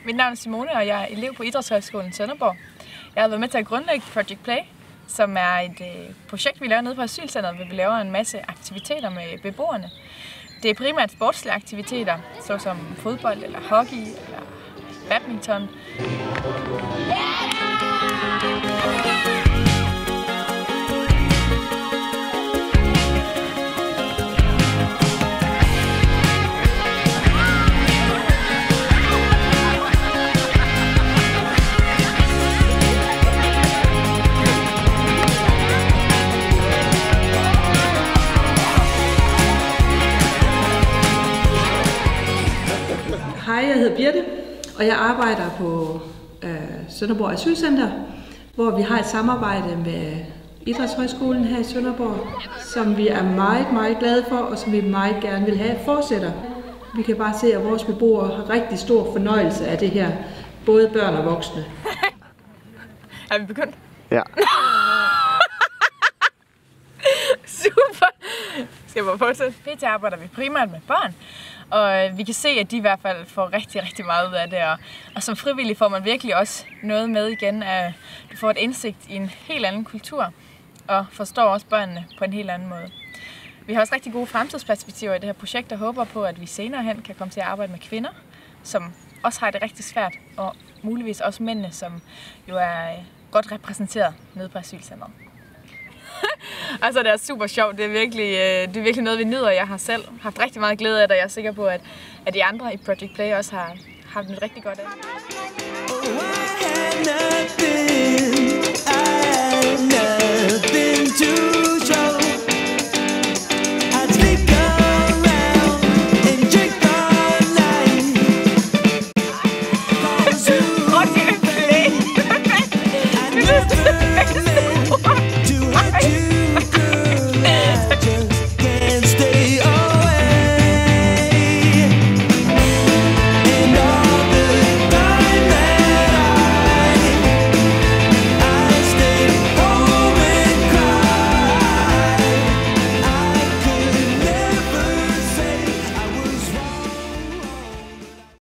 Mit navn er Simone, og jeg er elev på Idrætshøjskolen Sønderborg. Jeg har været med til at grundlægge Project Play, som er et projekt, vi laver nede på asylcentret, hvor vi laver en masse aktiviteter med beboerne. Det er primært sportslige aktiviteter, såsom fodbold, eller hockey, eller badminton. Hej, jeg hedder Birte, og jeg arbejder på Sønderborg Asylcenter, hvor vi har et samarbejde med Idrætshøjskolen her i Sønderborg, som vi er meget, meget glade for, og som vi meget gerne vil have fortsætter. Vi kan bare se, at vores beboere har rigtig stor fornøjelse af det her, både børn og voksne. Er vi begyndt? Ja. Super! Skal jeg bare fortsætte? PT arbejder vi primært med børn, og vi kan se, at de i hvert fald får rigtig, rigtig meget ud af det. Og som frivillig får man virkelig også noget med igen, at du får et indsigt i en helt anden kultur, og forstår også børnene på en helt anden måde. Vi har også rigtig gode fremtidsperspektiver i det her projekt, og håber på, at vi senere hen kan komme til at arbejde med kvinder, som også har det rigtig svært, og muligvis også mændene, som jo er godt repræsenteret nede på asylcentret. Altså, det er super sjovt. Det er virkelig noget, vi nyder. Jeg har selv haft rigtig meget glæde af det, og jeg er sikker på, at de andre i Project Play også har haft det rigtig godt af.